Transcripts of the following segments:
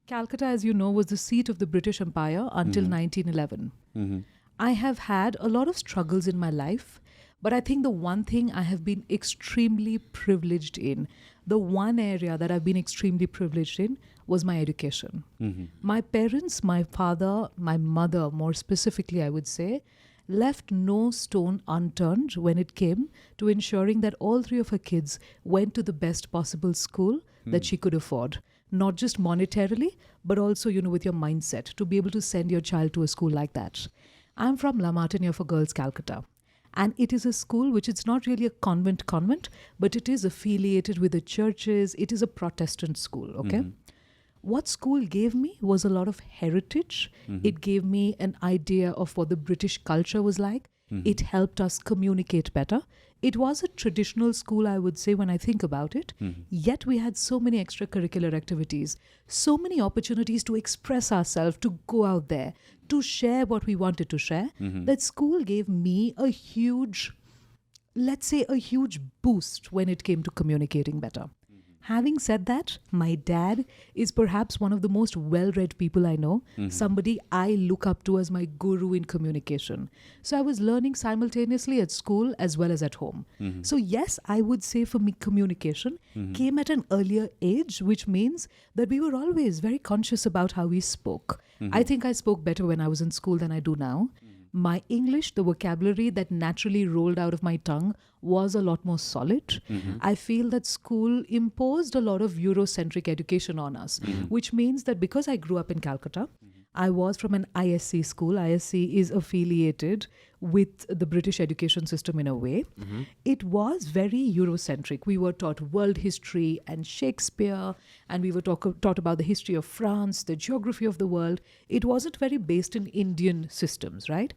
Calcutta, as you know, was the seat of the British Empire until 1911. I have had a lot of struggles in my life, but I think the one thing I have been extremely privileged in, the one area that I've been extremely privileged in, was my education. My parents, my father, my mother, more specifically, I would say, left no stone unturned when it came to ensuring that all three of her kids went to the best possible school that she could afford. Not just monetarily, but also, with your mindset to be able to send your child to a school like that. I'm from La Martiniere for Girls, Calcutta. And it is a school which is not really a convent, but it is affiliated with the churches. It is a Protestant school, okay? What school gave me was a lot of heritage. It gave me an idea of what the British culture was like. It helped us communicate better. It was a traditional school, I would say, when I think about it. Yet we had so many extracurricular activities, so many opportunities to express ourselves, to go out there, to share what we wanted to share. That school gave me a huge, let's say, a huge boost when it came to communicating better. Having said that, my dad is perhaps one of the most well-read people I know, somebody I look up to as my guru in communication. So I was learning simultaneously at school as well as at home. So yes, I would say for me communication came at an earlier age, which means that we were always very conscious about how we spoke. I think I spoke better when I was in school than I do now. My English, the vocabulary that naturally rolled out of my tongue was a lot more solid. I feel that school imposed a lot of Eurocentric education on us, which means that because I grew up in Calcutta, I was from an ISC school. ISC is affiliated with the British education system in a way. It was very Eurocentric. We were taught world history and Shakespeare, and we were taught about the history of France, the geography of the world. It wasn't very based in Indian systems, right?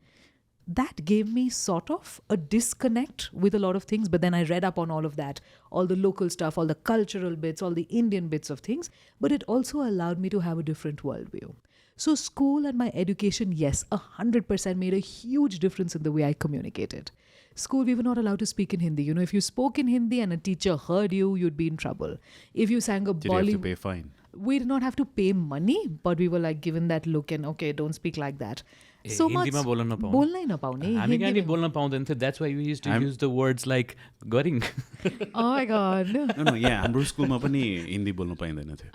That gave me sort of a disconnect with a lot of things, but then I read up on all of that, all the local stuff, all the cultural bits, all the Indian bits of things, but it also allowed me to have a different worldview. So school and my education, yes, 100% made a huge difference in the way I communicated. School, we were not allowed to speak in Hindi. If you spoke in Hindi and a teacher heard you, you'd be in trouble. If you sang a Did you have to pay fine? We did not have to pay money, but we were like given that look and okay, don't speak like that. So much बोलना ही ना पाउने हामी कहाँ नि बोल्न पाउँदैन थियो. That's why we used to use the words like गरिङ. Oh my god. No, yeah, हाम्रो स्कुलमा पनि हिन्दी बोल्नु पाइँदैन थियो.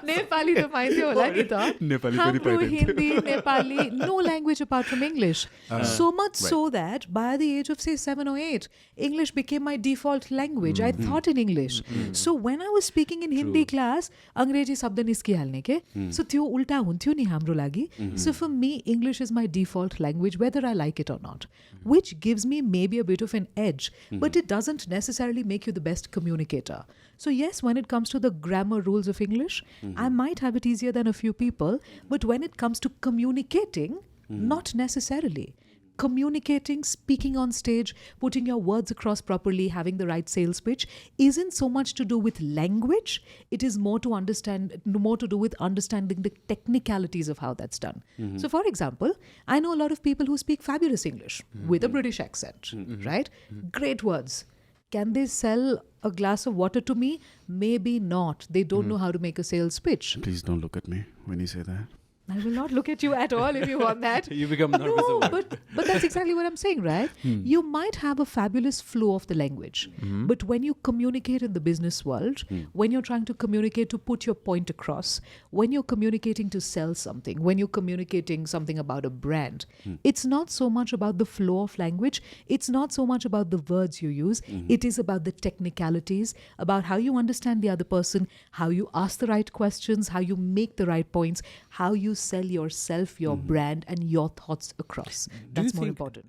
नेपाली त पाइन्थ्यो होला नि त. नेपाली पनि हाम्रो पाइँदैन Hindi, Nepali, no language apart from English. So much so that by the age of say 7 or 8, English became my default language. I thought in English. So when I was speaking in Hindi class, अंग्रेजी शब्द निस्किहाल्ने के. So त्यो उल्टा हुन्थ्यो नि हाम्रो लागि. So for me, English is my default language, whether I like it or not, which gives me maybe a bit of an edge, but it doesn't necessarily make you the best communicator. So yes, when it comes to the grammar rules of English, I might have it easier than a few people, but when it comes to communicating, not necessarily. Communicating, speaking on stage, putting your words across properly, having the right sales pitch isn't so much to do with language. It is more to do with understanding the technicalities of how that's done. So for example, I know a lot of people who speak fabulous English with a British accent, right? Great words. Can they sell a glass of water to me? Maybe not. They don't know how to make a sales pitch. Please don't look at me when you say that. I will not look at you at all if you want that. You become nervous. No, but that's exactly what I'm saying, right? You might have a fabulous flow of the language, but when you communicate in the business world, when you're trying to communicate to put your point across, when you're communicating to sell something, when you're communicating something about a brand, it's not so much about the flow of language. It's not so much about the words you use. It is about the technicalities, about how you understand the other person, how you ask the right questions, how you make the right points, how you sell yourself, your brand, and your thoughts across. That's more important.